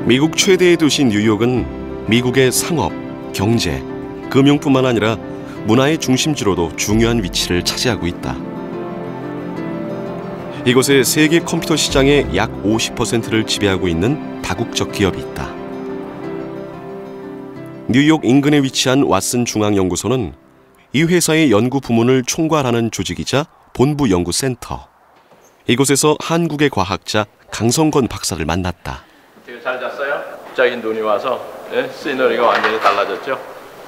미국 최대의 도시 뉴욕은 미국의 상업, 경제, 금융뿐만 아니라 문화의 중심지로도 중요한 위치를 차지하고 있다. 이곳에 세계 컴퓨터 시장의 약 50%를 지배하고 있는 다국적 기업이 있다. 뉴욕 인근에 위치한 왓슨 중앙연구소는 이 회사의 연구 부문을 총괄하는 조직이자 본부 연구센터. 이곳에서 한국의 과학자 강성권 박사를 만났다. 되게 잘 잤어요? 갑자기 눈이 와서 시너리가 완전히 달라졌죠?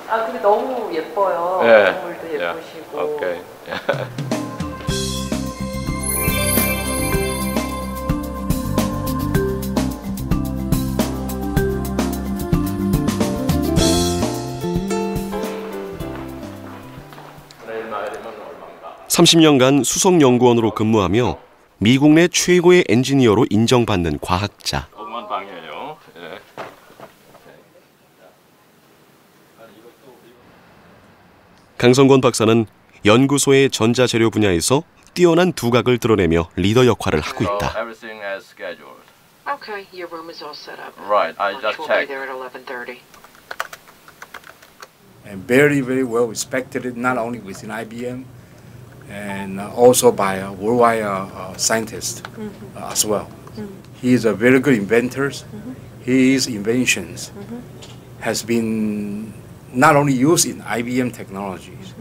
아, 근데 너무 예뻐요. 네. 건물도 예쁘시고. 오케이. (30년간) 수석연구원으로 근무하며 미국 내 최고의 엔지니어로 인정받는 과학자. 방이에요. 예. 강성권 박사는 연구소의 전자재료 분야에서 뛰어난 두각을 드러내며 리더 역할을 하고 있다. Okay, your room is all set up. Right, I just We'll checked. be there at 11:30. And very, very well respected, not only within IBM, and also by worldwide scientists as well. He is a very good inventor. His inventions has been not only used in IBM technologies,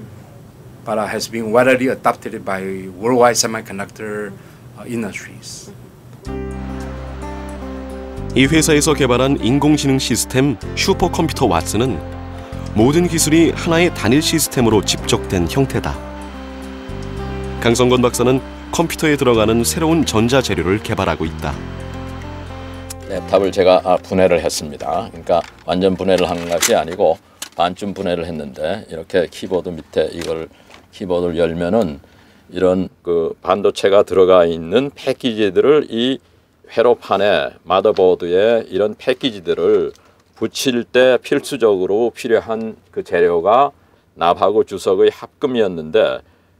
but has been widely adopted by worldwide semiconductor industries. 이 회사에서 개발한 인공지능 시스템 슈퍼컴퓨터 왓슨은 모든 기술이 하나의 단일 시스템으로 집적된 형태다. 강성권 박사는 컴퓨터에 들어가는 새로운 전자재료를 개발하고 있다. 네, 탑을 제가 분해를 했습니다. 그러니까 완전 분해를 한 것이 아니고 반쯤 분해를 했는데 이렇게 키보드 밑에 이걸 키보드를 열면은 이런 그 반도체가 들어가 있는 패키지들을 이 회로판에 마더보드에 이런 패키지들을 붙일 때 필수적으로 필요한 그 재료가 납하고 주석의 합금이었는데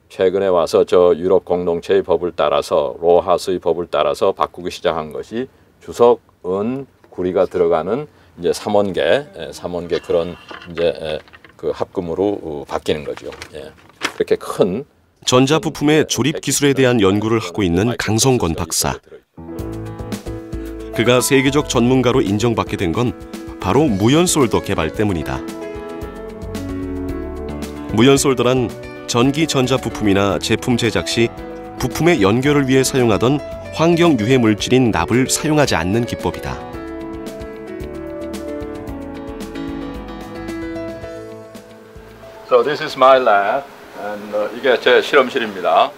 최근에 와서 저 유럽 공동체의 법을 따라서 로하스의 법을 따라서 바꾸기 시작한 것이 주석, 은, 구리가 들어가는 이제 삼원계 그런 이제 그 합금으로 바뀌는 거죠. 예. 이렇게 큰 전자 부품의 조립 기술에 대한 연구를 하고 있는 강성권 박사. 그가 세계적 전문가로 인정받게 된 건 바로 무연솔더 개발 때문이다. 무연솔더란 전기 전자 부품이나 제품 제작 시 부품의 연결을 위해 사용하던 환경 유해 물질인 납을 사용하지 않는 기법이다. So this is my lab, and 이게 제 실험실입니다.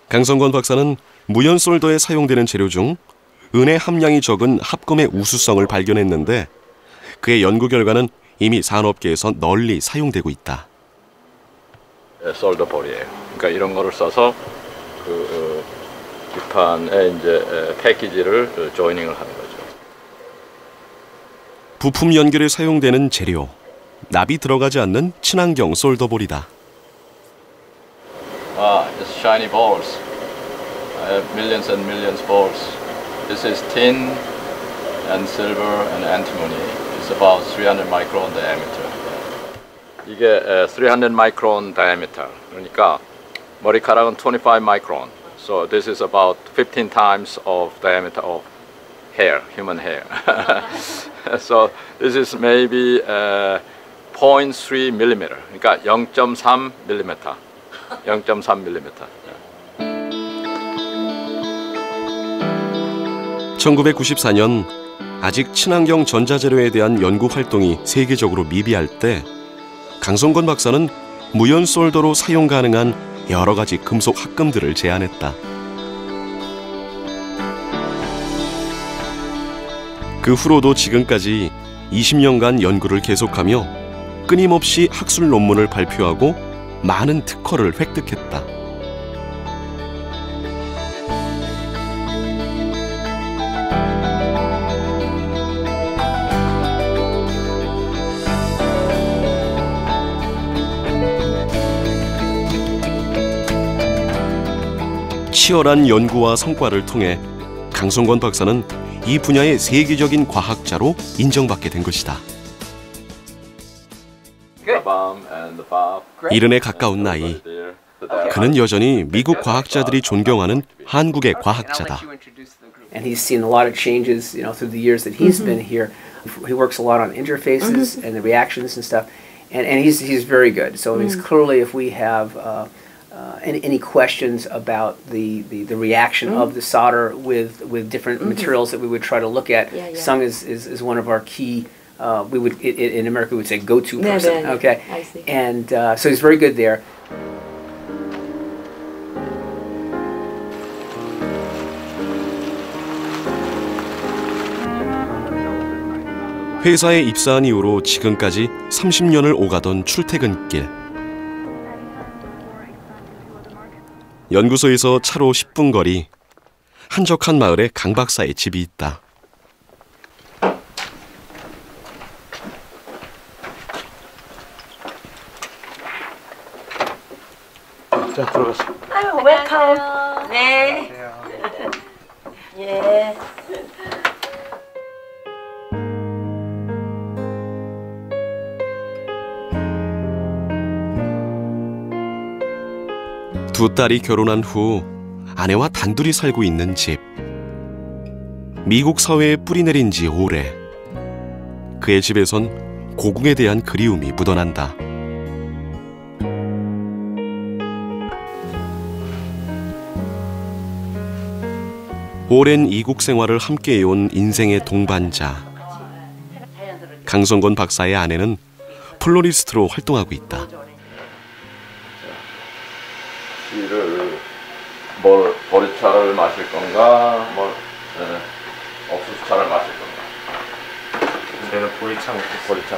강성권 박사는 무연솔더에 사용되는 재료 중 은의 함량이 적은 합금의 우수성을 발견했는데 그의 연구 결과는 이미 산업계에서 널리 사용되고 있다. 솔더볼이에요. 그러니까 이런 거를 써서 그 기판에 이제 패키지를 조이닝을 하는 거죠. 부품 연결에 사용되는 재료, 납이 들어가지 않는 친환경 솔더볼이다. It's shiny balls. I have millions and millions balls. This is tin and silver and antimony. It's about 300 micron diameter. 이게 300 micron diameter. 그러니까 머리카락은 25 micron. So this is about 15 times of diameter of hair, human hair. So this is maybe 0.3 millimeter. 그러니까 0.3 millimeter. 0.3 millimeter. 1994년 아직 친환경 전자재료에 대한 연구 활동이 세계적으로 미비할 때 강성권 박사는 무연솔더로 사용 가능한 여러 가지 금속 합금들을 제안했다. 그 후로도 지금까지 20년간 연구를 계속하며 끊임없이 학술 논문을 발표하고 많은 특허를 획득했다. 치열한 연구와 성과를 통해 강성권 박사는 이 분야의 세계적인 과학자로 인정받게 된 것이다. 70에 가까운 나이, 그는 여전히 미국 과학자들이 존경하는 한국의 과학자다. And he's seen a lot of changes, through the years that he's been here. He works a lot on interfaces and the reactions and stuff, and he's very good. So it's clearly, if we have any questions about the reaction of the solder with different materials that we would try to look at, Sung is one of our key. We would in America we would say go-to person. Okay, I see. And so he's very good there. 회사에 입사한 이후로 지금까지 30년을 오가던 출퇴근길. 연구소에서 차로 10분 거리, 한적한 마을에 강 박사의 집이 있다. 자, 들어가시. 아유, 웰컴. 네. 예. 두 딸이 결혼한 후 아내와 단둘이 살고 있는 집. 미국 사회에 뿌리내린 지 오래. 그의 집에선 고궁에 대한 그리움이 묻어난다. 오랜 이국 생활을 함께해온 인생의 동반자. 강성권 박사의 아내는 플로리스트로 활동하고 있다. 티를 보리차를 마실 건가, 옥수수차를 마실 건가? 저는 보리차 보리차.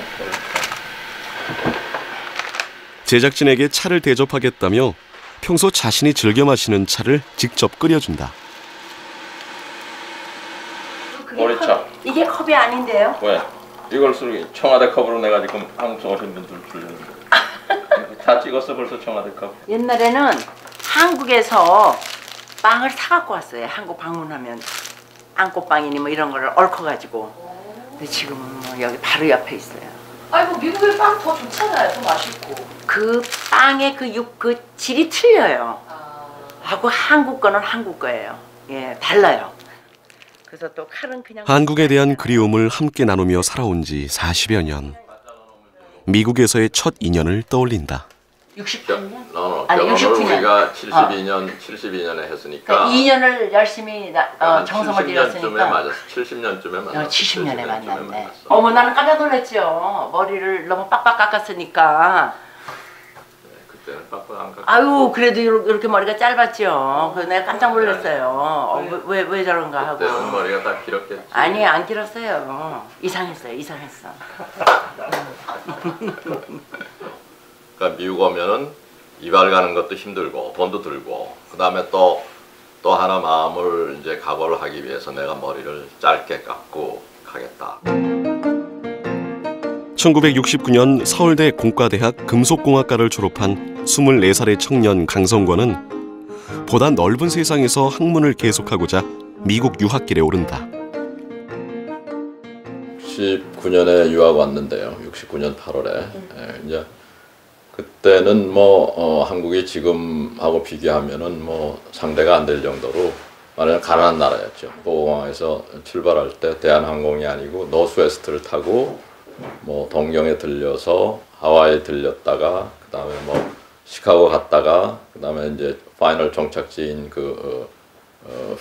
제작진에게 차를 대접하겠다며 평소 자신이 즐겨 마시는 차를 직접 끓여준다. 보리차. 이게 컵이 아닌데요? 왜? 이걸 쓰기 청와대 컵으로 내가 지금 한국 오신 분들 주려는데. 다 찍었어 벌써 청와대 컵. 옛날에는 한국에서 빵을 사갖고 왔어요. 한국 방문하면 안꽃빵이니 뭐 이런 거를 얽어가지고. 근데 지금은 뭐 여기 바로 옆에 있어요. 아이고 미국의 빵 더 좋잖아요. 더 맛있고. 그 빵의 그 질이 틀려요. 하고 한국 거는 한국 거예요. 예, 달라요. 그래서 또 칼은 그냥 한국에 대한 그리움을 함께 나누며 살아온 지 40여 년. 미국에서의 첫 인연을 떠올린다. 68년? 아니, 아니 69년. 우리가 72년에 했으니까. 그러니까 2년을 열심히 정성을 들였으니까. 70년쯤에 맞았어. 70년쯤에 만났어. 70년에 만났네. 어머 나는 깜짝 놀랐죠. 머리를 너무 빡빡 깎았으니까. 그때는 빡빡 안 깎았어. 아유 그래도 이렇게 머리가 짧았죠. 그래서 내가 깜짝 놀랐어요. 왜 저런가 하고. 그때는 머리가 다 길었겠지. 아니 안 길었어요. 이상했어요. 그러니까 미국 오면은 이발 가는 것도 힘들고 돈도 들고 그다음에 또 하나 마음을 이제 각오를 하기 위해서 내가 머리를 짧게 깎고 가겠다. 1969년 서울대 공과대학 금속공학과를 졸업한 24살의 청년 강성권은 보다 넓은 세상에서 학문을 계속하고자 미국 유학길에 오른다. 69년에 유학 왔는데요. 69년 8월에 이제 그때는 한국이 지금하고 비교하면은 상대가 안 될 정도로 말하자면 가난한 나라였죠. 포항에서 출발할 때 대한항공이 아니고 노스웨스트를 타고 동경에 들려서 하와이에 들렸다가 그다음에 시카고 갔다가 그다음에 이제 파이널 정착지인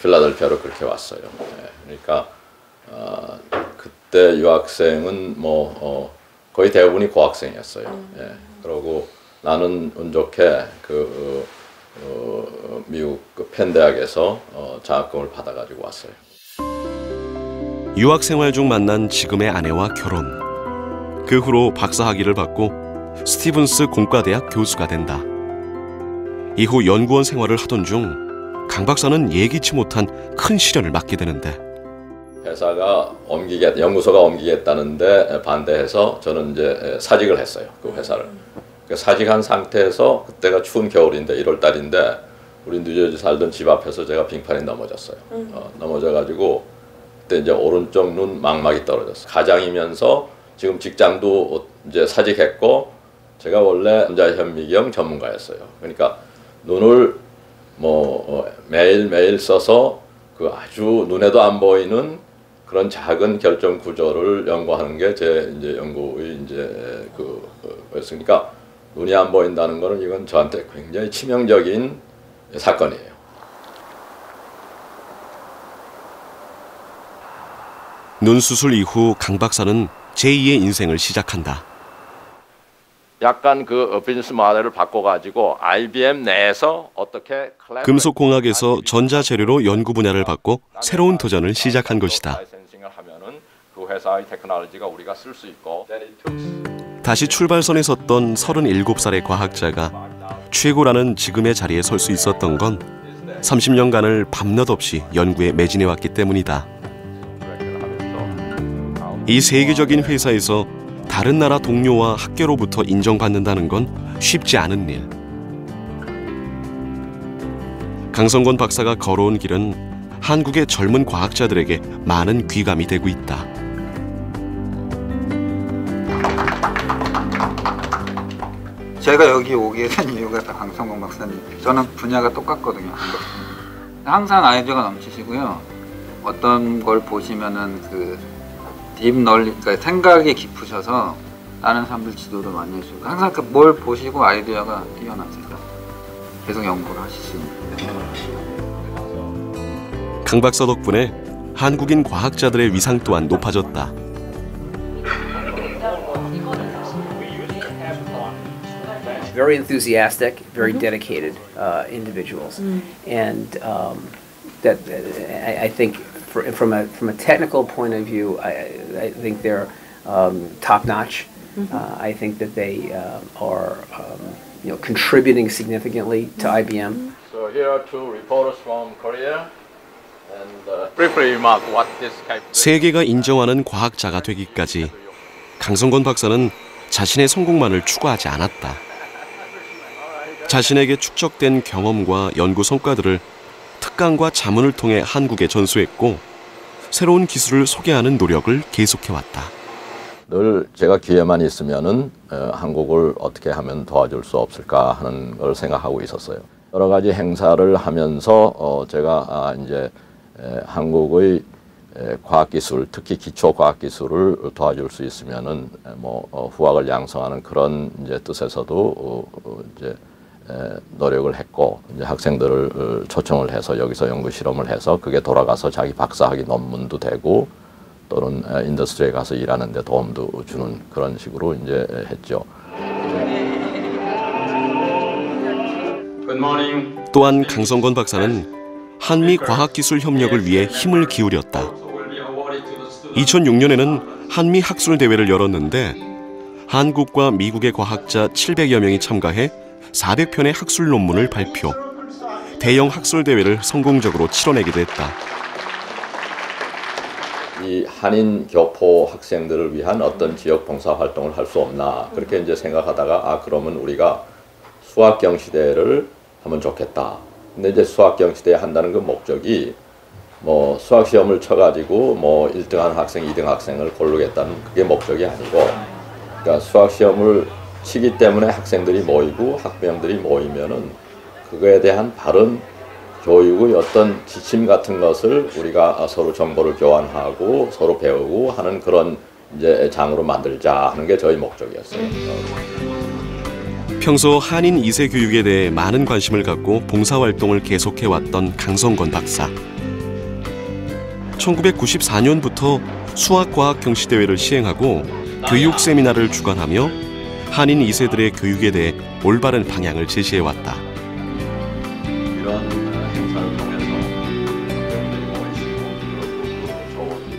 필라델피아로 그렇게 왔어요. 그러니까 그때 유학생은 거의 대부분이 고학생이었어요. 그리고 나는 운 좋게 미국 펜 대학에서 장학금을 받아가지고 왔어요. 유학 생활 중 만난 지금의 아내와 결혼. 그 후로 박사학위를 받고 스티븐스 공과대학 교수가 된다. 이후 연구원 생활을 하던 중 강 박사는 예기치 못한 큰 시련을 맞게 되는데 회사가 연구소가 옮기겠다는데 반대해서 저는 이제 사직을 했어요. 그 회사를. 사직한 상태에서 그때가 추운 겨울인데 1월 달인데 우리 뉴저지 살던 집 앞에서 제가 빙판에 넘어졌어요. 넘어져가지고 그때 이제 오른쪽 눈 망막이 떨어졌어요. 가장이면서 지금 직장도 이제 사직했고 제가 원래 남자 현미경 전문가였어요. 그러니까 눈을 뭐 매일 써서 그 아주 눈에도 안 보이는 그런 작은 결정 구조를 연구하는 게 제 이제 연구의 이제 그였으니까 눈이 안 보인다는 거는 이건 저한테 굉장히 치명적인 사건이에요. 눈 수술 이후 강 박사는 제2의 인생을 시작한다. 약간 그 비즈니스 모델을 바꿔가지고 IBM 내에서 어떻게 금속공학에서 전자재료로 연구 분야를 바꿔 새로운 도전을 시작한 것이다. 라이센싱을 하면은 그 회사의 테크놀로지가 우리가 쓸 수 있고. 다시 출발선에 섰던 37살의 과학자가 최고라는 지금의 자리에 설 수 있었던 건 30년간을 밤낮 없이 연구에 매진해왔기 때문이다. 이 세계적인 회사에서 다른 나라 동료와 학계로부터 인정받는다는 건 쉽지 않은 일. 강성권 박사가 걸어온 길은 한국의 젊은 과학자들에게 많은 귀감이 되고 있다. 제가 여기 오게 된 이유가 다 강성권 박사님. 저는 분야가 똑같거든요. 항상 아이디어가 넘치시고요. 어떤 걸 보시면은 그 그러니까 생각이 깊으셔서 다른 사람들 지도도 많이 해주고 항상 그 뭘 보시고 아이디어가 뛰어나세요. 계속 연구를 하시습니다. 강 박사 덕분에 한국인 과학자들의 위상 또한 높아졌다. Very enthusiastic, very dedicated individuals, and that I think from a technical point of view, I think they're top notch. I think that they are contributing significantly to IBM. So here are two reporters from Korea, and briefly remark what this capability. 세계가 인정하는 과학자가 되기까지 강성권 박사는 자신의 성공만을 추구하지 않았다. 자신에게 축적된 경험과 연구 성과들을 특강과 자문을 통해 한국에 전수했고 새로운 기술을 소개하는 노력을 계속해왔다. 늘 제가 기회만 있으면은 한국을 어떻게 하면 도와줄 수 없을까 하는 걸 생각하고 있었어요. 여러 가지 행사를 하면서 제가 이제 한국의 과학기술, 특히 기초 과학기술을 도와줄 수 있으면은 뭐 후학을 양성하는 그런 이제 뜻에서도 이제 노력을 했고 이제 학생들을 초청을 해서 여기서 연구 실험을 해서 그게 돌아가서 자기 박사학위 논문도 되고 또는 인더스트리에 가서 일하는 데 도움도 주는 그런 식으로 이제 했죠. 또한 강성권 박사는 한미 과학기술 협력을 위해 힘을 기울였다. 2006년에는 한미 학술 대회를 열었는데 한국과 미국의 과학자 700여 명이 참가해 400편의 학술 논문을 발표. 대형 학술 대회를 성공적으로 치러내기도 했다. 이 한인 교포 학생들을 위한 어떤 지역 봉사 활동을 할 수 없나 그렇게 이제 생각하다가 그러면 우리가 수학 경시대회를 하면 좋겠다. 근데 이제 수학 경시대회 한다는 그 목적이 뭐 수학 시험을 쳐가지고 뭐 1등한 학생, 2등 학생을 고르겠다는 그게 목적이 아니고, 그러니까 수학 시험을 치기 때문에 학생들이 모이고 학부형들이 모이면은 그거에 대한 바른 교육의 어떤 지침 같은 것을 우리가 서로 정보를 교환하고 서로 배우고 하는 그런 이제 장으로 만들자 하는 게 저희 목적이었어요. 평소 한인 2세 교육에 대해 많은 관심을 갖고 봉사활동을 계속해왔던 강성권 박사. 1994년부터 수학과학 경시대회를 시행하고 교육 세미나를 주관하며 한인 2세들의 교육에 대해 올바른 방향을 제시해왔다.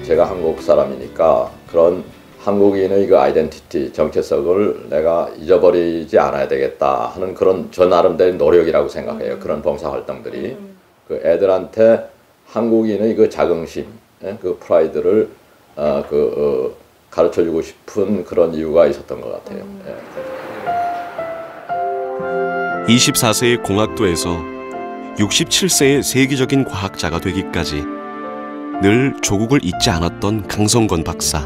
제가 한국 사람이니까 그런 한국인의 그 아이덴티티, 정체성을 내가 잊어버리지 않아야 되겠다 하는 그런 저 나름대로 노력이라고 생각해요. 그런 봉사활동들이. 그 애들한테 한국인의 그 자긍심, 그 프라이드를 가르쳐주고 싶은 그런 이유가 있었던 것 같아요. 24세의 공학도에서 67세의 세계적인 과학자가 되기까지 늘 조국을 잊지 않았던 강성건 박사.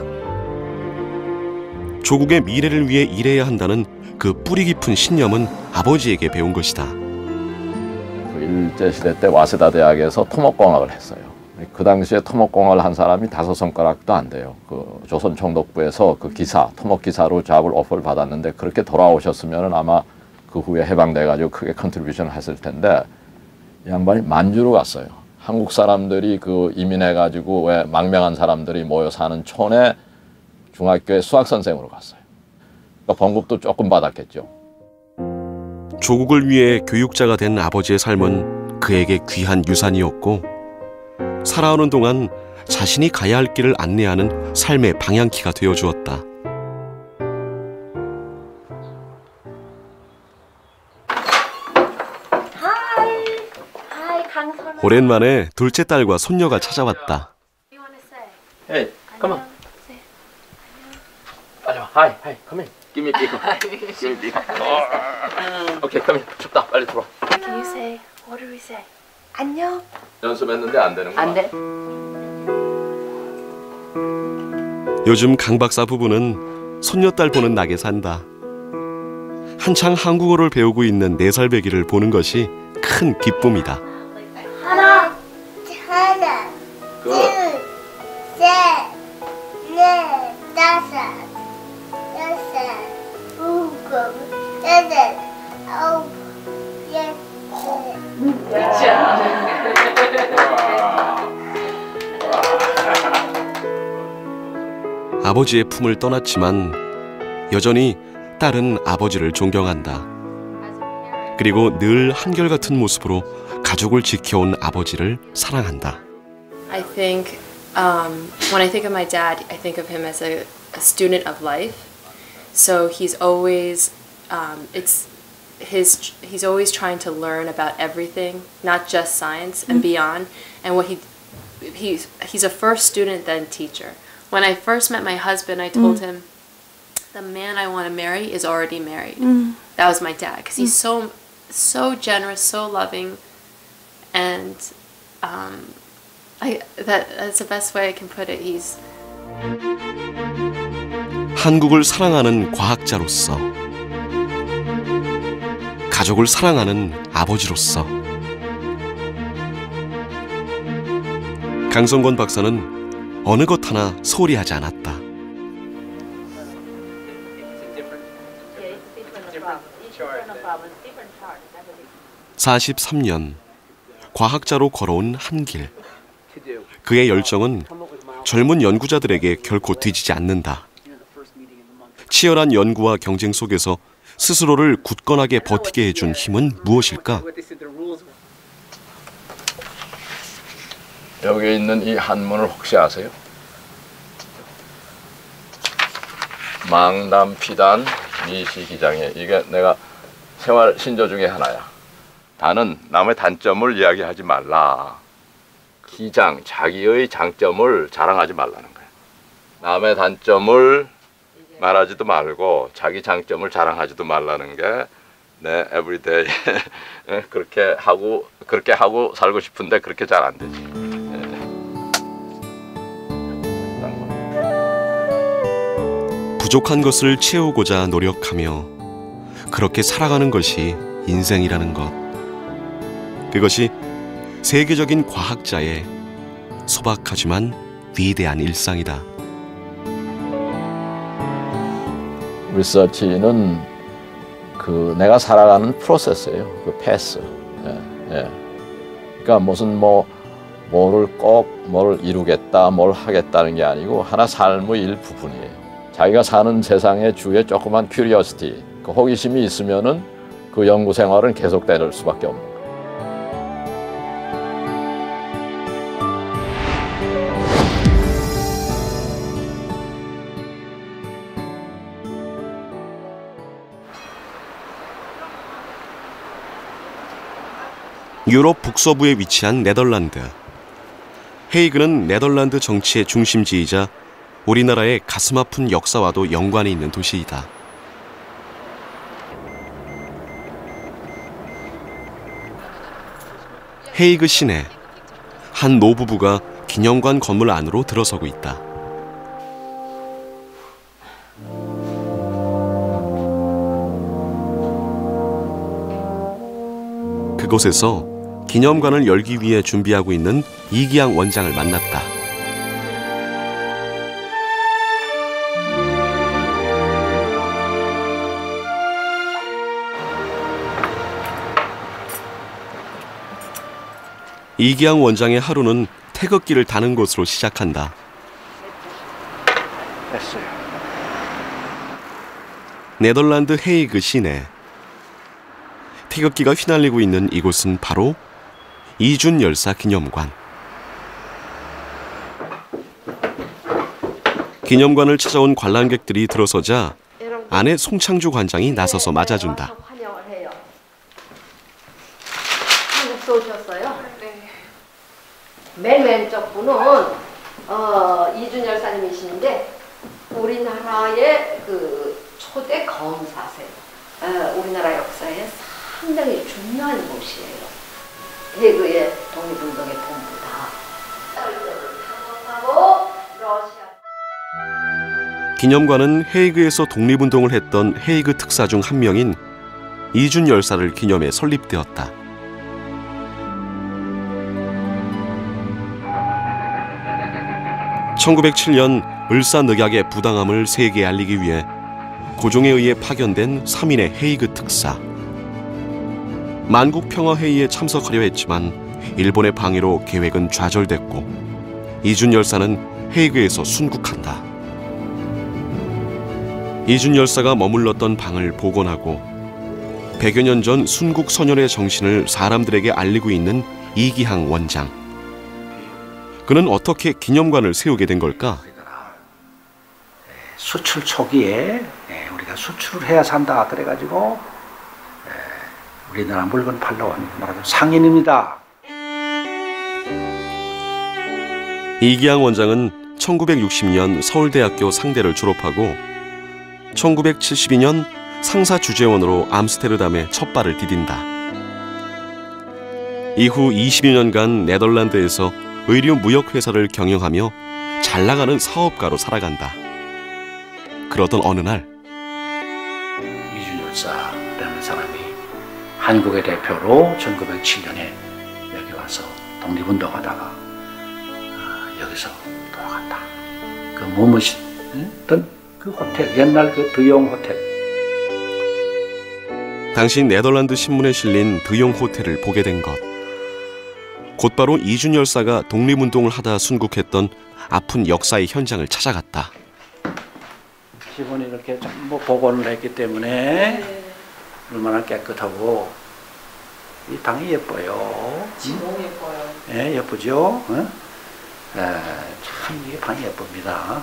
조국의 미래를 위해 일해야 한다는 그 뿌리 깊은 신념은 아버지에게 배운 것이다. 일제시대 때 와세다 대학에서 토목공학을 했어요. 그 당시에 토목공학을 한 사람이 5손가락도 안 돼요. 그 조선총독부에서 그 기사, 토목기사로 잡을 오퍼를 받았는데 그렇게 돌아오셨으면 아마 그 후에 해방돼가지고 크게 컨트리뷰션을 했을 텐데 이 양반이 만주로 갔어요. 한국 사람들이 그 이민해가지고 왜 망명한 사람들이 모여 사는 촌에 중학교에 수학선생으로 갔어요. 그러니까 봉급도 조금 받았겠죠. 조국을 위해 교육자가 된 아버지의 삶은 그에게 귀한 유산이었고 살아오는 동안 자신이 가야 할 길을 안내하는 삶의 방향키가 되어주었다. 오랜만에 둘째 딸과 손녀가 찾아왔다. Hey, come on. 빨리 와. Hi, hi, come in. Give me big one. Give me big one. Okay, come in. 춥다. 빨리 들어와. Can you say, what do we say? 안녕. 연습했는데 안 되는구나. 안 돼? 요즘 강 박사 부부는 손녀딸 보는 낙에 산다. 한창 한국어를 배우고 있는 4살 배기를 보는 것이 큰 기쁨이다. 하나, 그 둘, 셋, 넷, 다섯, 여섯, 일곱, 여덟, 아홉, 열. 아버지의 품을 떠났지만 여전히 딸은 아버지를 존경한다. 그리고 늘 한결같은 모습으로 가족을 지켜온 아버지를 사랑한다. I think when I think of my dad, I think of him as a student of life. So he's always he's always trying to learn about everything, not just science and beyond. And what he's a first student then teacher. When I first met my husband, I told him the man I want to marry is already married. That was my dad because he's so generous, so loving, and that's the best way I can put it. He's 한국을 사랑하는 과학자로서, 가족을 사랑하는 아버지로서 강성건 박사는 어느 것 하나 소홀히 하지 않았다. (43년) 과학자로 걸어온 한 길. 그의 열정은 젊은 연구자들에게 결코 뒤지지 않는다. 치열한 연구와 경쟁 속에서 스스로를 굳건하게 버티게 해준 힘은 무엇일까? 여기 있는 이 한문을 혹시 아세요? 망담, 피단, 미시, 기장에. 이게 내가 생활 신조 중에 하나야. 단은 남의 단점을 이야기하지 말라. 기장, 자기의 장점을 자랑하지 말라는 거야. 남의 단점을 말하지도 말고 자기 장점을 자랑하지도 말라는 게 내 에브리데이 그렇게 하고 살고 싶은데 그렇게 잘 안 되지. 부족한 것을 채우고자 노력하며 그렇게 살아가는 것이 인생이라는 것. 그것이 세계적인 과학자의 소박하지만 위대한 일상이다. 리서치는 그 내가 살아가는 프로세스예요. 그 패스. 그러니까 무슨 뭐를 이루겠다, 뭘 하겠다는 게 아니고 하나 삶의 일부분이에요. 자기가 사는 세상의 주위에 조그만 큐리어시티, 그 호기심이 있으면은 그 연구 생활은 계속될 수밖에 없는 거예요. 유럽 북서부에 위치한 네덜란드. 헤이그는 네덜란드 정치의 중심지이자 우리나라의 가슴 아픈 역사와도 연관이 있는 도시이다. 헤이그 시내 한 노부부가 기념관 건물 안으로 들어서고 있다. 그곳에서 기념관을 열기 위해 준비하고 있는 이기양 원장을 만났다. 이기양 원장의 하루는 태극기를 다는 것으로 시작한다. 됐어요. 네덜란드 헤이그 시내. 태극기가 휘날리고 있는 이곳은 바로 이준 열사 기념관. 기념관을 찾아온 관람객들이 들어서자 아내 송창주 관장이 나서서 맞아준다. 환영을 해요. 한국서 오셨어요? 네. 맨 왼쪽 분은 이준 열사님이시는데 우리나라의 그 초대 검사세요. 우리나라 역사에 상당히 중요한 곳이에요. 헤이그의 독립운동의 본부다. 기념관은 헤이그에서 독립운동을 했던 헤이그 특사 중 한 명인 이준 열사를 기념해 설립되었다. (1907년) 을사늑약의 부당함을 세계에 알리기 위해 고종에 의해 파견된 3인의 헤이그 특사. 만국평화회의에 참석하려 했지만 일본의 방해로 계획은 좌절됐고 이준 열사는 헤이그에서 순국한다. 이준 열사가 머물렀던 방을 복원하고 100여 년 전 순국 선열의 정신을 사람들에게 알리고 있는 이기항 원장. 그는 어떻게 기념관을 세우게 된 걸까? 수출 초기에 우리가 수출을 해야 산다 그래가지고 우리나라 물건 팔러 온 말하자면 상인입니다. 이기양 원장은 1960년 서울대학교 상대를 졸업하고 1972년 상사주재원으로 암스테르담에 첫 발을 디딘다. 이후 20여 년간 네덜란드에서 의류 무역회사를 경영하며 잘 나가는 사업가로 살아간다. 그러던 어느 날 이준 열사라는 사람이 한국의 대표로 1907년에 여기 와서 독립운동하다가 여기서 돌아갔다. 그 머무시던 그 호텔, 옛날 그 드용 호텔. 당시 네덜란드 신문에 실린 드용 호텔을 보게 된 것. 곧바로 이준 열사가 독립운동을 하다 순국했던 아픈 역사의 현장을 찾아갔다. 기본이 이렇게 전부 복원을 했기 때문에 얼마나 깨끗하고 이 방이 예뻐요. 너무 예뻐요. 예, 예쁘죠? 참 이게 방이 예쁩니다.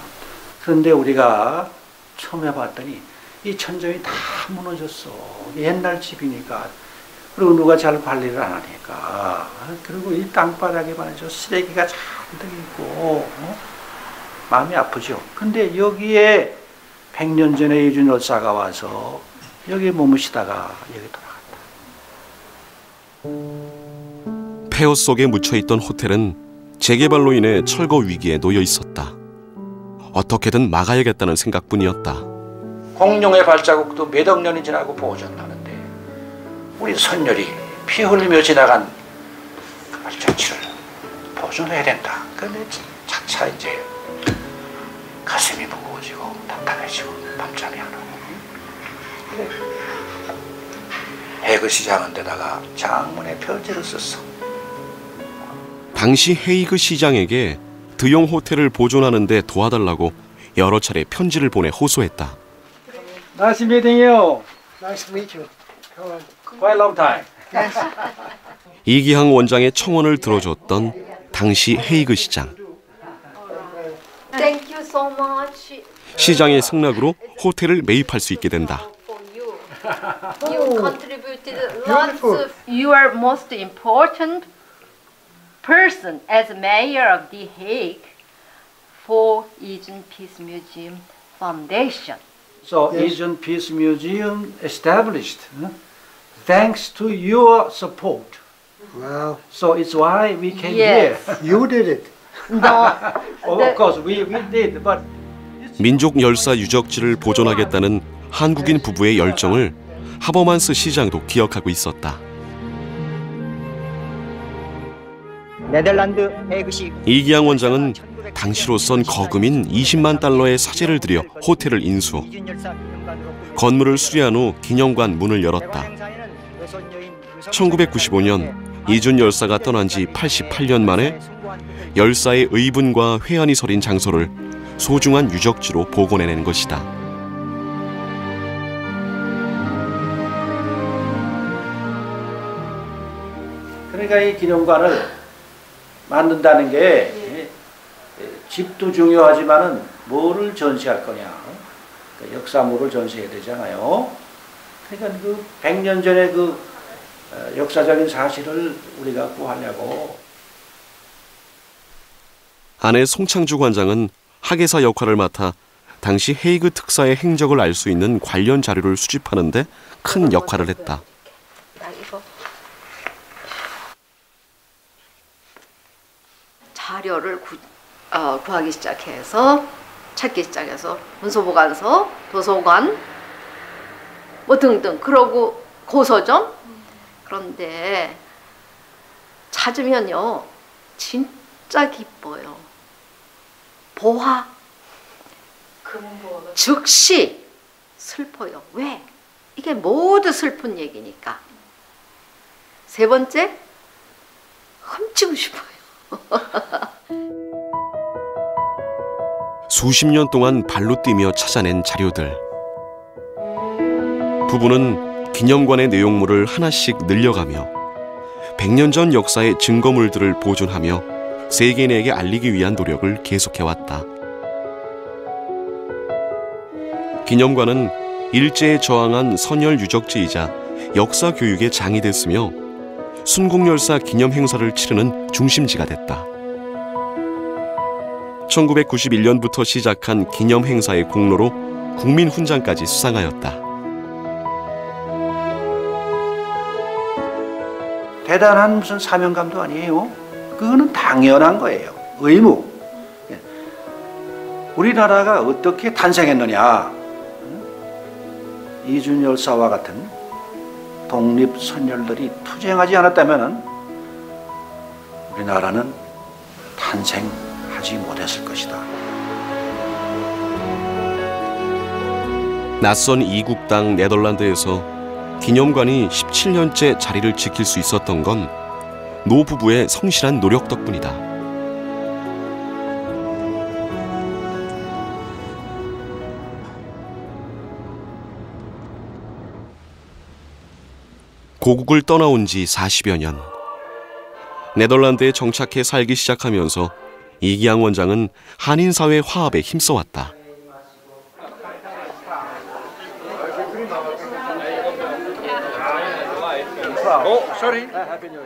그런데 우리가 처음 해봤더니 이 천정이 다 무너졌어. 옛날 집이니까. 그리고 누가 잘 관리를 안 하니까. 그리고 이 땅바닥에 말이죠. 쓰레기가 잔뜩 있고 마음이 아프죠. 근데 여기에 100년 전에 이준 열사가 와서 여기 머무시다가 여기 돌아갔다. 폐허 속에 묻혀있던 호텔은 재개발로 인해 철거 위기에 놓여 있었다. 어떻게든 막아야겠다는 생각뿐이었다. 공룡의 발자국도 몇억 년이 지나고 보존하는데 우리 선열이 피 흘리며 지나간 그 발자취를 보존해야 된다. 근데 차차 이제 가슴이 무거워지고 답답해지고 밤잠이 안 오고. 그래. 헤이그 시장은 데다가 장문의 편지를 썼어. 당시 헤이그 시장에게 드용 호텔을 보존하는 데 도와달라고 여러 차례 편지를 보내 호소했다. Nice meeting you. Nice to meet you. Quite long time. 이기항 원장의 청원을 들어줬던 당시 헤이그 시장. Thank you so much. 시장의 승낙으로 호텔을 매입할 수 있게 된다. You contributed lots of. You are most important person as mayor of The Hague for Ijun Peace Museum Foundation. So Ijun Peace Museum established thanks to your support. Wow. So it's why we came Yes. here. You did it. No. Of course, we did, but 민족 열사 유적지를 보존하겠다는 한국인 부부의 열정을 하버만스 시장도 기억하고 있었다. 네덜란드 헤그시 이기양 원장은 당시로선 거금인 20만 달러의 사재를 들여 호텔을 인수. 건물을 수리한 후 기념관 문을 열었다. 1995년 이준 열사가 떠난 지 88년 만에 열사의 의분과 회한이 서린 장소를 소중한 유적지로 복원해낸 것이다. 그러니까 이 기념관을 만든다는 게 집도 중요하지만은 뭐를 전시할 거냐, 그러니까 역사물을 전시해야 되잖아요. 그러니까 그 100년 전의 그 역사적인 사실을 우리가 구하려고. 아내 송창주 관장은 학예사 역할을 맡아 당시 헤이그 특사의 행적을 알 수 있는 관련 자료를 수집하는 데 큰 역할을 했다. 자료를 구하기 시작해서 찾기 시작해서 문서보관서, 도서관 뭐 등등, 그러고 고서점. 그런데 찾으면요 진짜 기뻐요. 보화 즉시 슬퍼요. 왜? 이게 모두 슬픈 얘기니까. 세 번째, 훔치고 싶어요. 수십 년 동안 발로 뛰며 찾아낸 자료들. 부부는 기념관의 내용물을 하나씩 늘려가며 100년 전 역사의 증거물들을 보존하며 세계인에게 알리기 위한 노력을 계속해왔다. 기념관은 일제에 저항한 선열 유적지이자 역사 교육의 장이 됐으며 순국열사 기념 행사를 치르는 중심지가 됐다. 1991년부터 시작한 기념 행사의 공로로 국민훈장까지 수상하였다. 대단한 무슨 사명감도 아니에요. 그거는 당연한 거예요. 의무. 우리나라가 어떻게 탄생했느냐. 이준 열사와 같은 독립 선열들이 투쟁하지 않았다면 우리나라는 탄생하지 못했을 것이다. 낯선 이국 땅 네덜란드에서 기념관이 17년째 자리를 지킬 수 있었던 건 노 부부의 성실한 노력 덕분이다. 고국을 떠나온 지 40여 년. 네덜란드에 정착해 살기 시작하면서 이기양 원장은 한인사회 화합에 힘써왔다.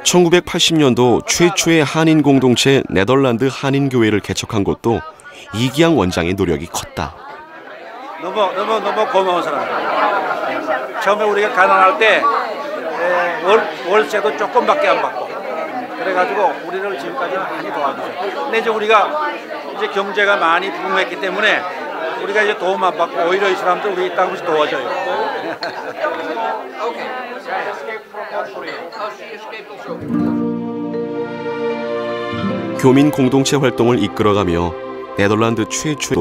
1980년도 최초의 한인 공동체 네덜란드 한인교회를 개척한 것도 이기양 원장의 노력이 컸다. 너무 고마운 사람이에요. 처음에 우리가 가난할 때 월세도 조금밖에 안 받고 그래가지고 우리를 지금까지 많이 도와주죠. 근데 이제 우리가 이제 경제가 많이 부흥했기 때문에 우리가 이제 도움 안 받고 오히려 이 사람들 우리 이 땅에서 도와줘요. 교민 공동체 활동을 이끌어가며 네덜란드 최초의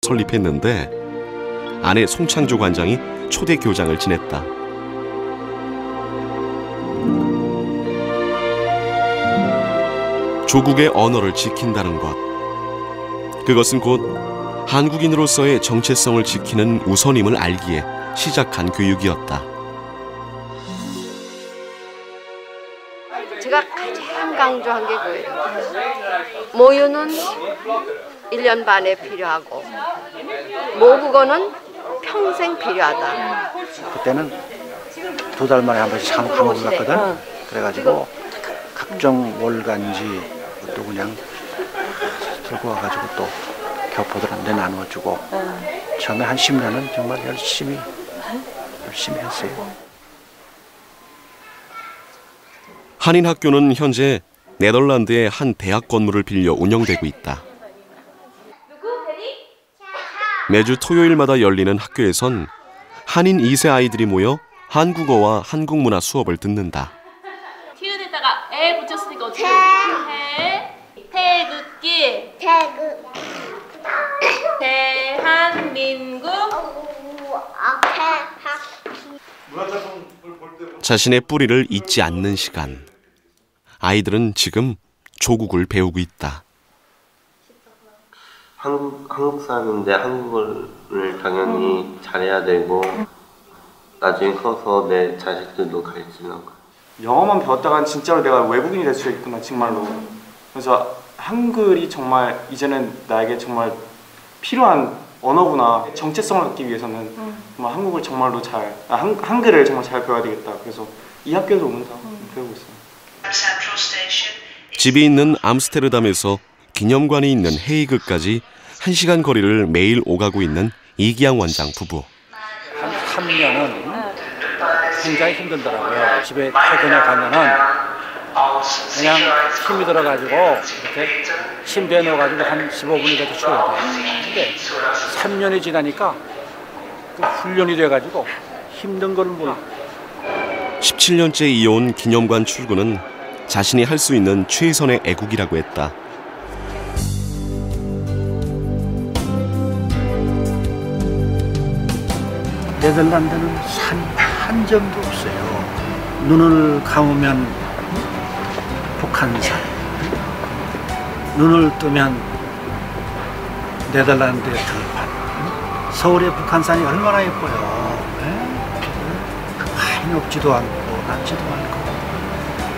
설립했는데 아내 송창조 관장이 초대 교장을 지냈다. 조국의 언어를 지킨다는 것. 그것은 곧 한국인으로서의 정체성을 지키는 우선임을 알기에 시작한 교육이었다. 제가 가장 강조한 게 그거예요. 모유는 1년 반에 필요하고 모국어는 평생 필요하다. 그때는 2달 만에 한 번씩 한국을 갔거든. 그래가지고 각종 월간지 또 그냥 들고 와가지고 또 교포들한테 나눠주고 처음에 한 10년은 정말 열심히 했어요. 한인학교는 현재 네덜란드의 한 대학 건물을 빌려 운영되고 있다. 매주 토요일마다 열리는 학교에선 한인 2세 아이들이 모여 한국어와 한국 문화 수업을 듣는다. 티읕에다가 에 붙였으니까 어떻게 해? 태극기. 대한민국. 자신의 뿌리를 잊지 않는 시간. 아이들은 지금 조국을 배우고 있다. 한국 사람인데 한국어를 당연히 잘해야 되고 나중에 커서 내 자식들도 가르치려고. 영어만 배웠다간 진짜로 내가 외국인이 될 수 있구나 정말로. 그래서 한글이 정말 이제는 나에게 정말 필요한 언어구나. 정체성을 갖기 위해서는 정말 한국을 정말로 한글을 정말 잘 배워야 되겠다. 그래서 이 학교에서 오면서 배우고 있어요. 집이 있는 암스테르담에서 기념관이 있는 헤이그까지 1시간 거리를 매일 오가고 있는 이기양 원장 부부. 한 3년은 굉장히 힘들더라고요. 집에 퇴근에 가면은 그냥 힘이 들어가지고 이렇게 침대에 누워가지고 한 15분이라도 쉬어야 돼요. 근데 3년이 지나니까 그 훈련이 돼가지고 힘든 걸 몰라. 17년째 이어온 기념관 출근은 자신이 할 수 있는 최선의 애국이라고 했다. 네덜란드는 산이 한 점도 없어요. 눈을 감으면 북한산, 눈을 뜨면 네덜란드의 들판. 서울의 북한산이 얼마나 예뻐요. 많이 높지도 않고 낮지도 않고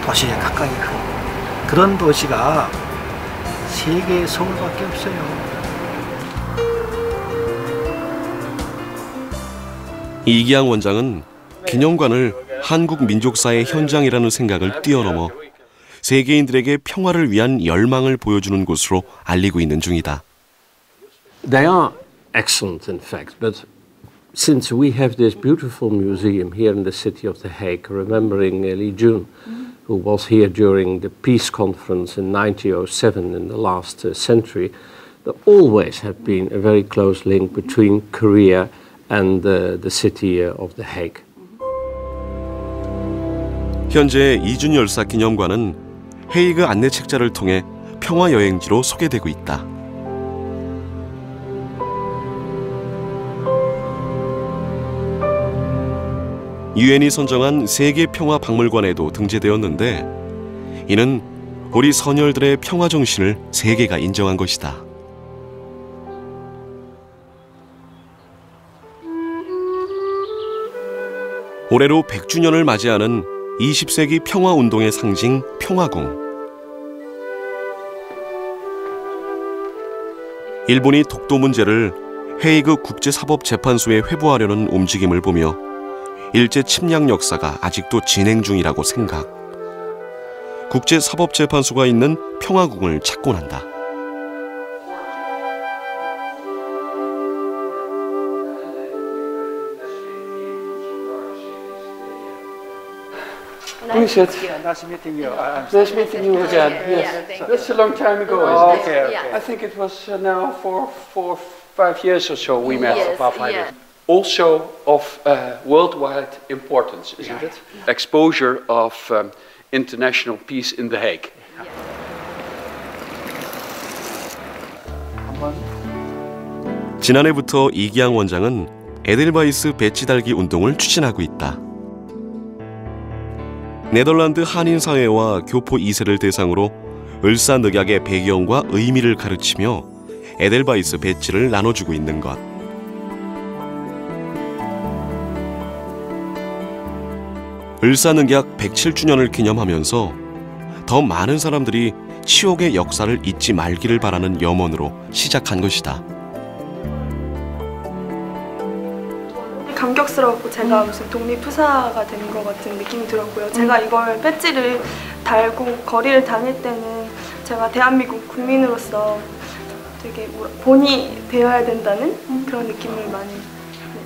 도시에 가까이 있고. 그런 도시가 세계의 서울밖에 없어요. 이기양 원장은 기념관을 한국 민족사의 현장이라는 생각을 뛰어넘어 세계인들에게 평화를 위한 열망을 보여주는 곳으로 알리고 있는 중이다. They are excellent, in fact, but since we have this beautiful museum here in the city of The Hague, remembering Lee Jun, who was here during the peace conference in 1907 in the last century, there always have been a very close link between Korea and the city of The Hague. 현재 이준 열사 기념관은 헤이그 안내 책자를 통해 평화 여행지로 소개되고 있다. 유엔이 선정한 세계 평화 박물관에도 등재되었는데 이는 우리 선열들의 평화 정신을 세계가 인정한 것이다. 올해로 100주년을 맞이하는 20세기 평화운동의 상징 평화궁. 일본이 독도 문제를 헤이그 국제사법재판소에 회부하려는 움직임을 보며 일제 침략 역사가 아직도 진행 중이라고 생각. 국제사법재판소가 있는 평화궁을 찾곤 한다. Who is it? Nice meeting you. Nice meeting you again. Yes, that's a long time ago, isn't it? Okay. I think it was now for 5 years or so we met. About 5 years. Also of worldwide importance, isn't it? Exposure of international peace in The Hague. 지난해부터 이기양 원장은 에델바이스 배지 달기 운동을 추진하고 있다. 네덜란드 한인사회와 교포 2세를 대상으로 을사늑약의 배경과 의미를 가르치며 에델바이스 배지를 나눠주고 있는 것. 을사늑약 107주년을 기념하면서 더 많은 사람들이 치욕의 역사를 잊지 말기를 바라는 염원으로 시작한 것이다. 감격스럽고 제가 무슨 독립투사가 된 것 같은 느낌이 들었고요. 제가 이걸 배지를 달고 거리를 다닐 때는 제가 대한민국 국민으로서 되게 본이 되어야 된다는 그런 느낌을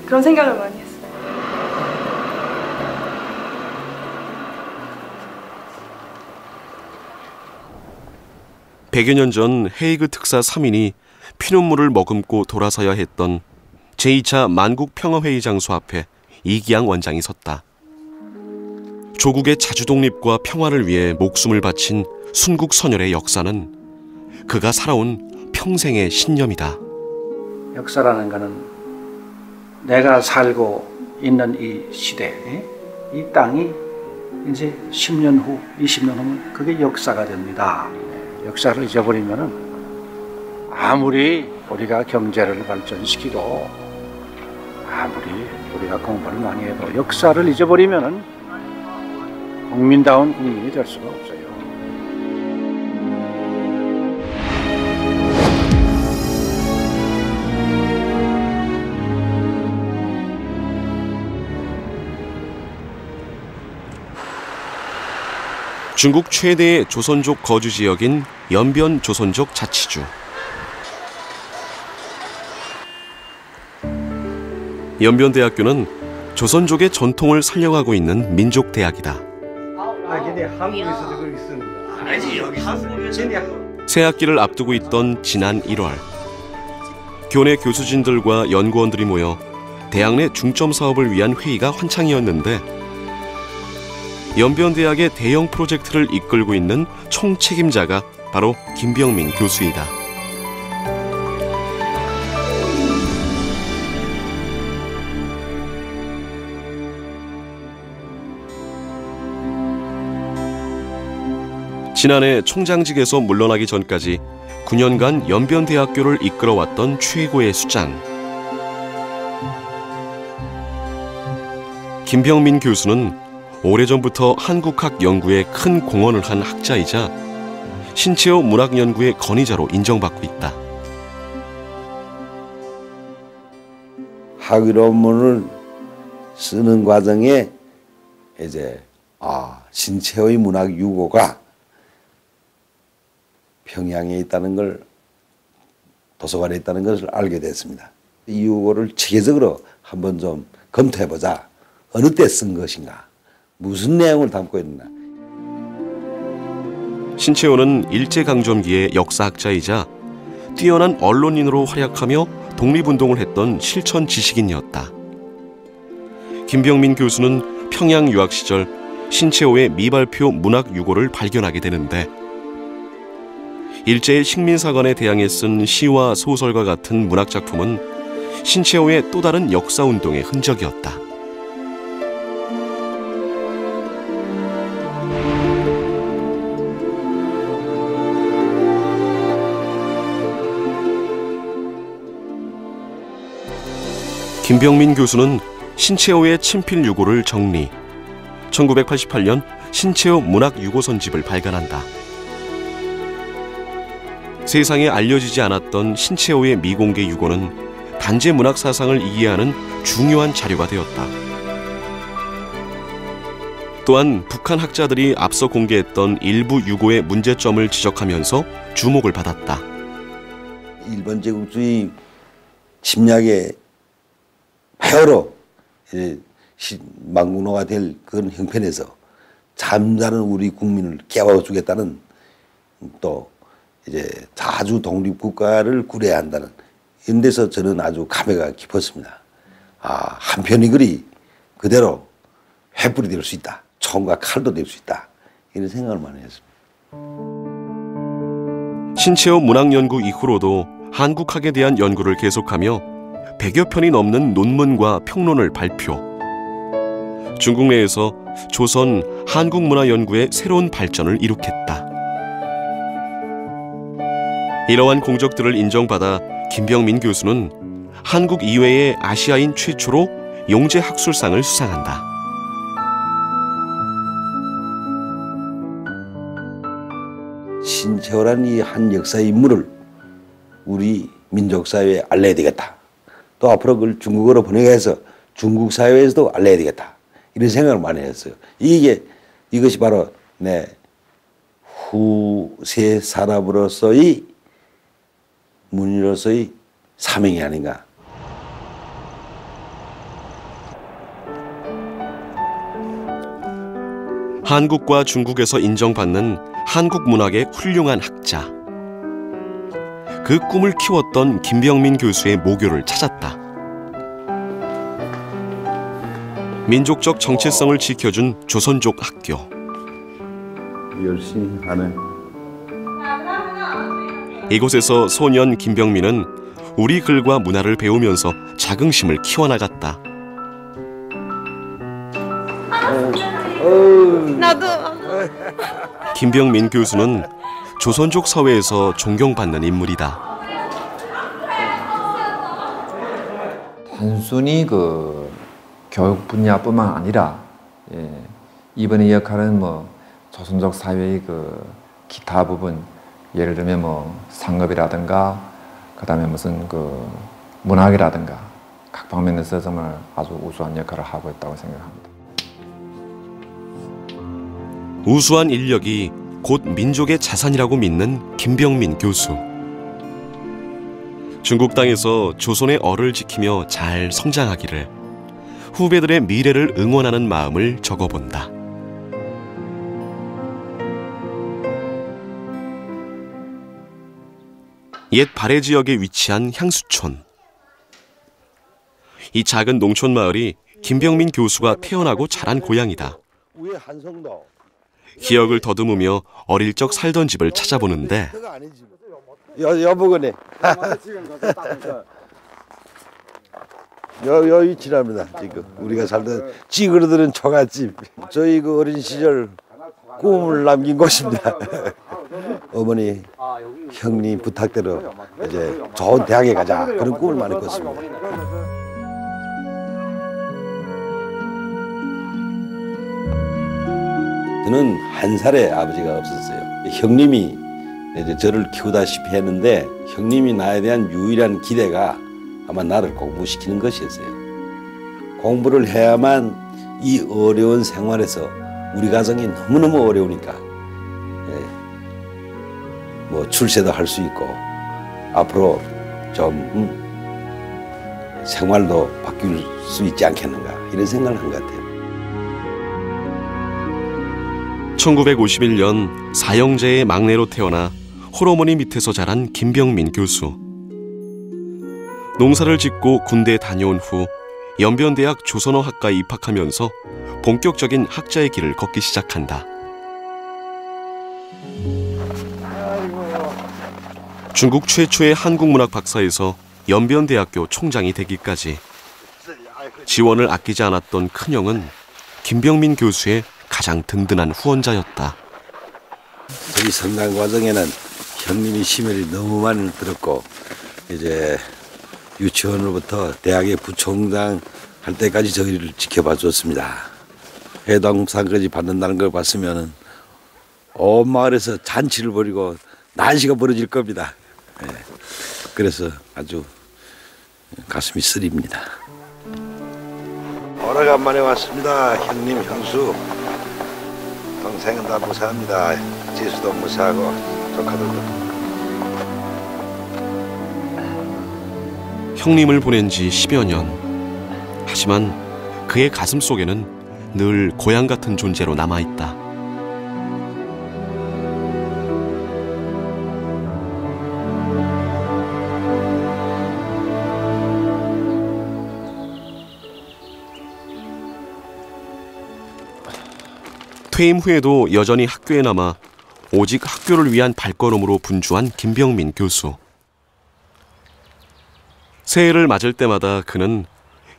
그런 생각을 많이 했어요. 100여 년 전 헤이그 특사 3인이 피눈물을 머금고 돌아서야 했던 제2차 만국평화회의 장소 앞에 이기양 원장이 섰다. 조국의 자주독립과 평화를 위해 목숨을 바친 순국 선열의 역사는 그가 살아온 평생의 신념이다. 역사라는 것은 내가 살고 있는 이 시대, 이 땅이 이제 10년 후, 20년 후면 그게 역사가 됩니다. 역사를 잊어버리면은 아무리 우리가 경제를 발전시키고 아무리 우리가 공부를 많이 해도 역사를 잊어버리면은 국민다운 국민이 될 수가 없어요. 중국 최대의 조선족 거주 지역인 연변 조선족 자치주. 연변대학교는 조선족의 전통을 살려가고 있는 민족대학이다. 근데 한국에서도 그렇게 쓰는 거야. 아니지, 여기 한국에서. 새학기를 앞두고 있던 지난 1월, 교내 교수진들과 연구원들이 모여 대학 내 중점 사업을 위한 회의가 환창이었는데 연변대학의 대형 프로젝트를 이끌고 있는 총책임자가 바로 김병민 교수이다. 지난해 총장직에서 물러나기 전까지 9년간 연변대학교를 이끌어왔던 최고의 수장. 김병민 교수는 오래전부터 한국학 연구에 큰 공헌을 한 학자이자 신채호 문학 연구의 권위자로 인정받고 있다. 학위 논문을 쓰는 과정에 이제 신채호의 문학 유고가 평양에 있다는 걸, 도서관에 있다는 것을 알게 됐습니다. 이 유고를 체계적으로 한번 좀 검토해보자. 어느 때 쓴 것인가? 무슨 내용을 담고 있나? 신채호는 일제강점기의 역사학자이자 뛰어난 언론인으로 활약하며 독립운동을 했던 실천 지식인이었다. 김병민 교수는 평양 유학 시절 신채호의 미발표 문학 유고를 발견하게 되는데 일제의 식민사관에 대항해 쓴 시와 소설과 같은 문학작품은 신채호의 또 다른 역사운동의 흔적이었다. 김병민 교수는 신채호의 친필 유고를 정리, 1988년 신채호 문학 유고선집을 발간한다. 세상에 알려지지 않았던 신채호의 미공개 유고는 단재 문학 사상을 이해하는 중요한 자료가 되었다. 또한 북한 학자들이 앞서 공개했던 일부 유고의 문제점을 지적하면서 주목을 받았다. 일본 제국주의 침략의 폐허로 망국노가 될 그런 형편에서 잠자는 우리 국민을 깨워주겠다는 또 이제 자주 독립국가를 꾸려야 한다는 이런 데서 저는 아주 감회가 깊었습니다. 한편의 글이 그대로 횃불이 될 수 있다. 총과 칼도 될 수 있다. 이런 생각을 많이 했습니다. 신채호 문학연구 이후로도 한국학에 대한 연구를 계속하며 100여 편이 넘는 논문과 평론을 발표. 중국 내에서 조선 한국문화연구의 새로운 발전을 이룩했다. 이러한 공적들을 인정받아 김병민 교수는 한국 이외의 아시아인 최초로 용재학술상을 수상한다. 신채호라는 이 한 역사 인물을 우리 민족사회에 알려야 되겠다. 또 앞으로 그걸 중국어로 번역해서 중국 사회에서도 알려야 되겠다. 이런 생각을 많이 했어요. 이것이 바로 내 후세 사람으로서의 문인으로서의 사명이 아닌가. 한국과 중국에서 인정받는 한국 문학의 훌륭한 학자. 그 꿈을 키웠던 김병민 교수의 모교를 찾았다. 민족적 정체성을 지켜준 조선족 학교. 열심히 하네. 이곳에서 소년 김병민은 우리 글과 문화를 배우면서 자긍심을 키워나갔다. 나도. 김병민 교수는 조선족 사회에서 존경받는 인물이다. 단순히 교육 분야뿐만 아니라 이번의 역할은 조선족 사회의 기타 부분, 예를 들면 상업이라든가 그다음에 무슨 문학이라든가 각 방면에서 정말 아주 우수한 역할을 하고 있다고 생각합니다. 우수한 인력이 곧 민족의 자산이라고 믿는 김병민 교수. 중국 땅에서 조선의 얼을 지키며 잘 성장하기를, 후배들의 미래를 응원하는 마음을 적어본다. 옛 발해 지역에 위치한 향수촌. 이 작은 농촌 마을이 김병민 교수가 태어나고 자란 고향이다. 위에 한성도. 기억을 더듬으며 어릴 적 살던 집을 찾아보는데 여보거네. 여 위치랍니다. 지금 우리가 살던 찌그러드는 처갓집. 저희 어린 시절 꿈을 남긴 곳입니다. 어머니, 형님 부탁대로 이제 좋은 대학에 가자 그런 꿈을 많이 꿨습니다. 저는 한 살에 아버지가 없었어요. 형님이 이제 저를 키우다시피 했는데 형님이 나에 대한 유일한 기대가 아마 나를 공부시키는 것이었어요. 공부를 해야만 이 어려운 생활에서 우리 가정이 너무너무 어려우니까 출세도 할 수 있고 앞으로 좀 생활도 바뀔 수 있지 않겠는가 이런 생각을 한 것 같아요. 1951년 사형제의 막내로 태어나 홀어머니 밑에서 자란 김병민 교수. 농사를 짓고 군대에 다녀온 후 연변대학 조선어학과에 입학하면서 본격적인 학자의 길을 걷기 시작한다. 중국 최초의 한국문학 박사에서 연변대학교 총장이 되기까지 지원을 아끼지 않았던 큰형은 김병민 교수의 가장 든든한 후원자였다. 저희 성장 과정에는 형님이 심혈이 너무 많이 들었고 이제 유치원으로부터 대학의 부총장 할 때까지 저희를 지켜봐 줬습니다. 회당상까지 받는다는 걸 봤으면 온 마을에서 잔치를 벌이고 난시가 벌어질 겁니다. 그래서 아주 가슴이 쓰립니다. 오래간만에 왔습니다. 형님, 형수. 동생은 다 무사합니다. 지수도 무사하고 조카들도. 형님을 보낸 지 10여 년. 하지만 그의 가슴 속에는 늘 고향 같은 존재로 남아있다. 퇴임 후에도 여전히 학교에 남아 오직 학교를 위한 발걸음으로 분주한 김병민 교수. 새해를 맞을 때마다 그는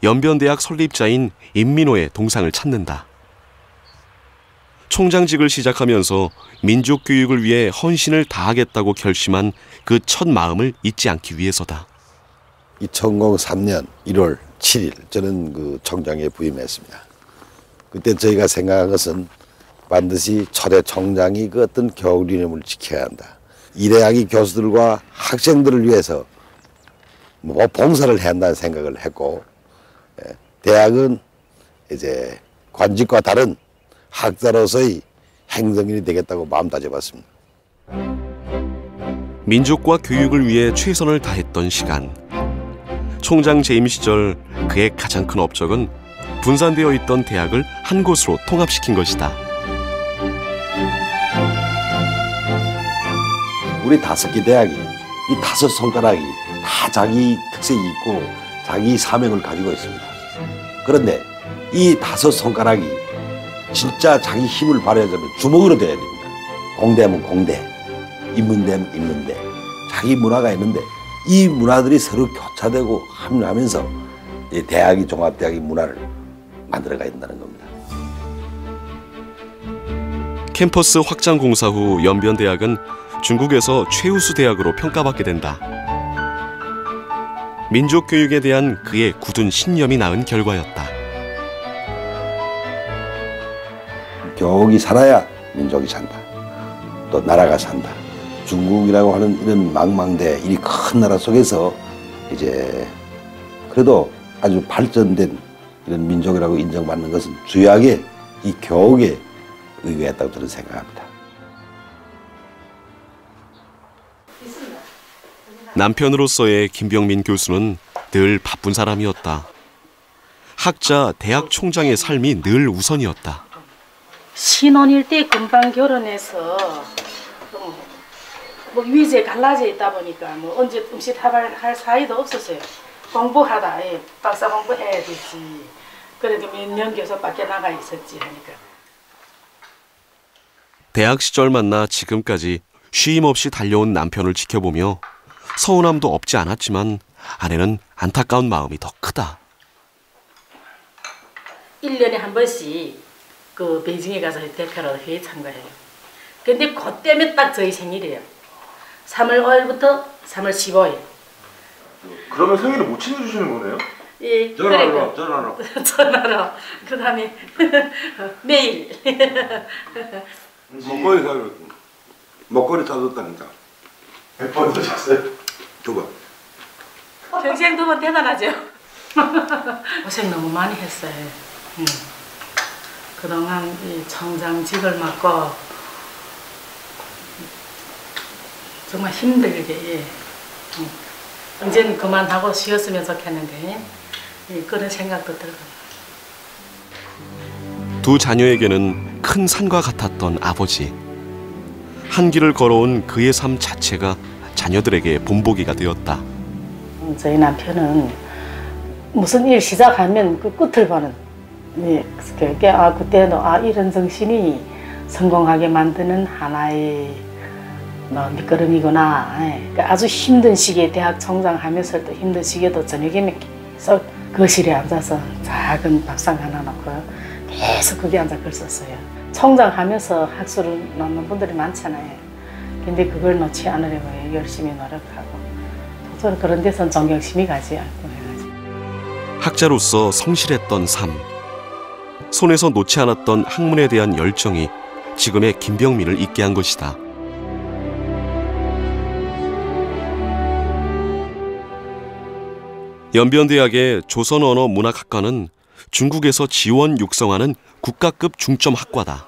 연변대학 설립자인 임민호의 동상을 찾는다. 총장직을 시작하면서 민족교육을 위해 헌신을 다하겠다고 결심한 그 첫 마음을 잊지 않기 위해서다. 2003년 1월 7일 저는 그 총장에 부임했습니다. 그때 저희가 생각한 것은 반드시 초대 총장이 그 어떤 교육 이념을 지켜야 한다. 일회학이 교수들과 학생들을 위해서 봉사를 해야 한다는 생각을 했고, 대학은 이제 관직과 다른 학자로서의 행정인이 되겠다고 마음 다져봤습니다. 민족과 교육을 위해 최선을 다했던 시간. 총장 재임 시절 그의 가장 큰 업적은 분산되어 있던 대학을 한 곳으로 통합시킨 것이다. 우리 5개 대학이 이 5손가락이 다 자기 특색이 있고 자기 사명을 가지고 있습니다. 그런데 이 5손가락이 진짜 자기 힘을 발휘하자면 주먹으로 돼야 됩니다. 공대하면 공대, 인문대하면 인문대. 자기 문화가 있는데 이 문화들이 서로 교차되고 합류하면서 이 대학이 종합대학의 문화를 만들어가야 된다는 겁니다. 캠퍼스 확장 공사 후 연변대학은 중국에서 최우수 대학으로 평가받게 된다. 민족교육에 대한 그의 굳은 신념이 낳은 결과였다. 교육이 살아야 민족이 산다. 또 나라가 산다. 중국이라고 하는 이런 망망대 이 큰 나라 속에서 이제 그래도 아주 발전된 이런 민족이라고 인정받는 것은 주요하게 이 교육에 의거했다고 저는 생각합니다. 남편으로서의 김병민 교수는 늘 바쁜 사람이었다. 학자, 대학 총장의 삶이 늘 우선이었다. 신혼일 때 금방 결혼해서 뭐 위제 갈라져 있다 보니까 뭐 언제 음식 할 사이도 없었어요. 공부하다 박사 공부해야 되지. 그래도 몇 년 계속 밖에 나가 있었지 하니까. 대학 시절 만나 지금까지 쉼 없이 달려온 남편을 지켜보며 서운함도 없지 않았지만 아내는 안타까운 마음이 더 크다. 1년에 한 번씩 그 베이징에 가서 대표로 회의 참가해요. 근데 그때면 딱 저희 생일이에요. 3월 5일부터 3월 15일. 그러면 생일을 못 챙겨주시는 거네요? 예, 전화로. 전화로. 그 다음에 매일. 먹거리 사줬고 먹거리 사줬다니까. 몇 번 사셨어요? 2번. 평생 2번 대단하죠. 고생 너무 많이 했어요. 그동안 이 청장직을 맡고 정말 힘들게 이제는 그만하고 쉬었으면 좋겠는데 그런 생각도 들고. 두 자녀에게는 큰 산과 같았던 아버지. 한 길을 걸어온 그의 삶 자체가 자녀들에게 본보기가 되었다. 저희 남편은 무슨 일 시작하면 그 끝을 보는. 그때는 이런 정신이 성공하게 만드는 하나의 밑거름이구나. 아주 힘든 시기에 대학 총장하면서도 힘든 시기에도 저녁에 계속 거실에 앉아서 작은 밥상 하나 놓고 계속 거기 앉아 글 썼어요. 총장하면서 학술을 놓는 분들이 많잖아요. 근데 그걸 놓지 않으려고 열심히 노력하고 저는 그런 데선 존경심이 가지 않고 해가지고. 학자로서 성실했던 삶. 손에서 놓지 않았던 학문에 대한 열정이 지금의 김병민을 있게 한 것이다. 연변대학의 조선언어문학학과는 중국에서 지원 육성하는 국가급 중점 학과다.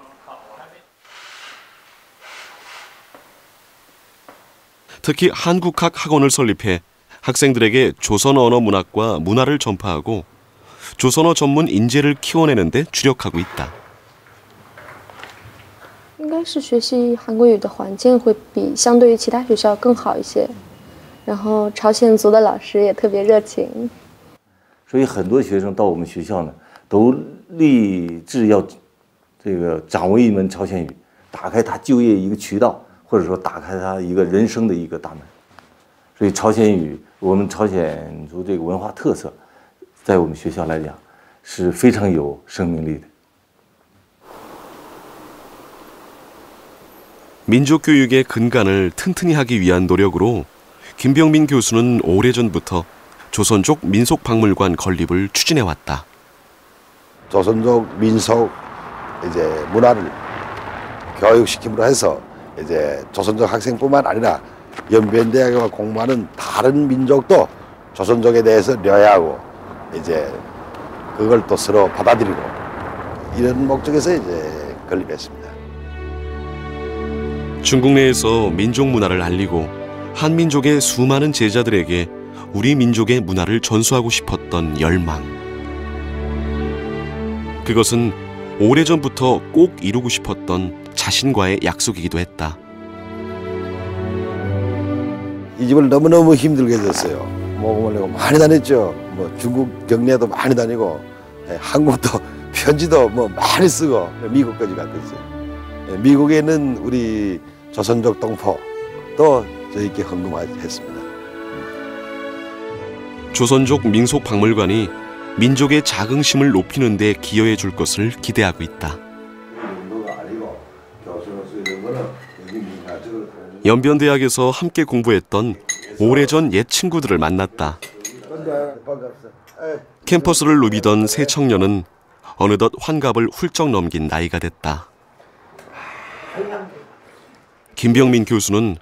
특히 한국학 학원을 설립해 학생들에게 조선언어 문학과 문화를 전파하고 조선어 전문 인재를 키워내는 데 주력하고 있다. 应该是学习韩国语的环境会比相对于其他学校更好一些，然后朝鲜族的老师也特别热情，所以很多学生到我们学校呢，都立志要掌握一门朝鲜语，打开他就业一个渠道，或者说打开他一个人生的一个大门。所以朝鲜语，我们朝鲜族这个文化特色，在我们学校来讲是非常有生命力的。 민족교육의 근간을 튼튼히 하기 위한 노력으로 김병민 교수는 오래전부터 조선족 민속박물관 건립을 추진해왔다. 조선족 민속 이제 문화를 교육시킴으로 해서 이제 조선족 학생뿐만 아니라 연변대학에 공부하는 다른 민족도 조선족에 대해서 려야하고 이제 그걸 또 서로 받아들이고 이런 목적에서 이제 건립했습니다. 중국 내에서 민족 문화를 알리고 한민족의 수많은 제자들에게 우리 민족의 문화를 전수하고 싶었던 열망. 그것은 오래전부터 꼭 이루고 싶었던 자신과의 약속이기도 했다. 이 집을 너무너무 힘들게 졌어요. 먹으려고 많이 다녔죠. 뭐 중국 경례도 많이 다니고 한국도 편지도 뭐 많이 쓰고 미국까지 갔었어요. 미국에 있는 우리 조선족 동포도 저희께 헌금했습니다. 조선족 민속박물관이 민족의 자긍심을 높이는 데 기여해 줄 것을 기대하고 있다. 연변대학에서 함께 공부했던 오래전 옛 친구들을 만났다. 캠퍼스를 누비던 새 청년은 어느덧 환갑을 훌쩍 넘긴 나이가 됐다. 김병민 교수는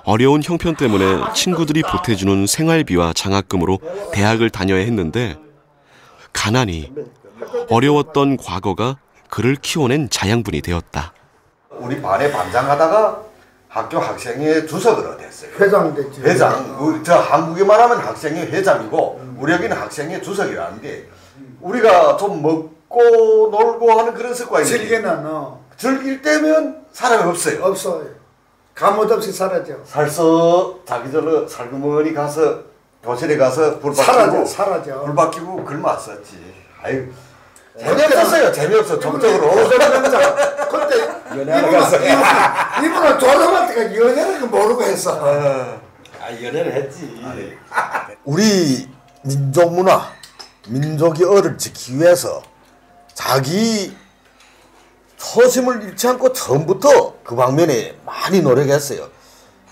어려운 형편 때문에 친구들이 보태주는 생활비와 장학금으로 대학을 다녀야 했는데 가난이 어려웠던 과거가 그를 키워낸 자양분이 되었다. 우리 반에 반장하다가 학교 학생회 주석으로 됐어요. 회장 됐죠. 회장. 저 한국에 말하면 학생회 회장이고 우리 여기는 학생회 주석이라는데 우리가 좀 먹고 놀고 하는 그런 습관이 즐기는 즐길 때면 사람이 없어요. 없어요. 감옷 없이 사라져. 살서 자기 절로 살그머니 가서 교실에 가서 불 박히고 사라져. 불 박히고 글 맞었지. 아유 재미없었어요. 재미없어. 정적으로. 그때 이분은 졸업할 때가 연애를 모르고 했어. 연애를 했지. 우리 민족 문화, 민족의 얼을 지키기 위해서 자기 초심을 잃지 않고 처음부터 그 방면에 많이 노력했어요.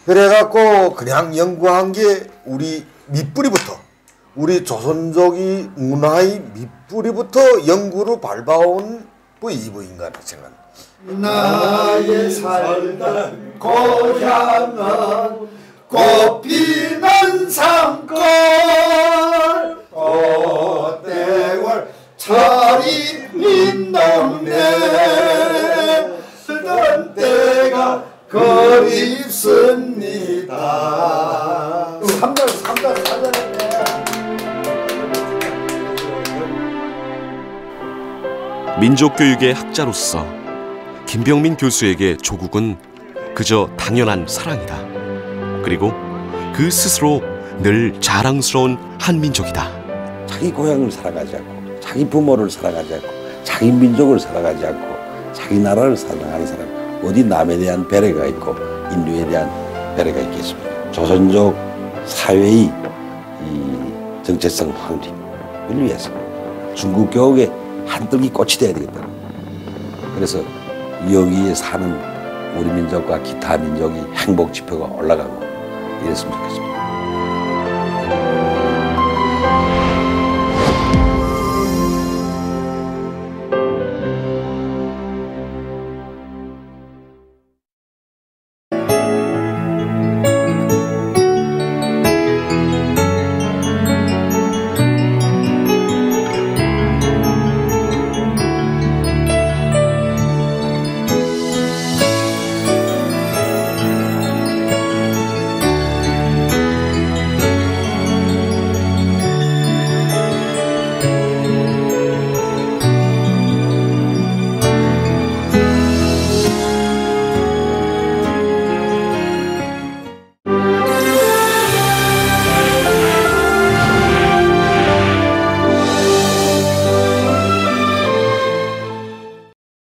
그래갖고 그냥 연구한 게 우리 밑뿌리부터 우리 조선족이 문화의 밑뿌리부터 연구로 밟아온 이부인가 생각합니다. 나의 살던 고향은 꽃피는 산골 꽃대월 차리는 동네 쓰던 때가 그립습니다. 3달 민족교육의 학자로서 김병민 교수에게 조국은 그저 당연한 사랑이다. 그리고 그 스스로 늘 자랑스러운 한민족이다. 자기 고향을 사랑하지 않고 자기 부모를 사랑하지 않고 자기 민족을 사랑하지 않고 자기 나라를 사랑하는 사람 어디 남에 대한 배려가 있고 인류에 대한 배려가 있겠습니까? 조선족 사회의 이 정체성 확립을 위해서 중국 교육의 한뜰기 꽃이 돼야 되겠다. 그래서 여기에 사는 우리 민족과 기타 민족이 행복 지표가 올라가고 이랬으면 좋겠습니다.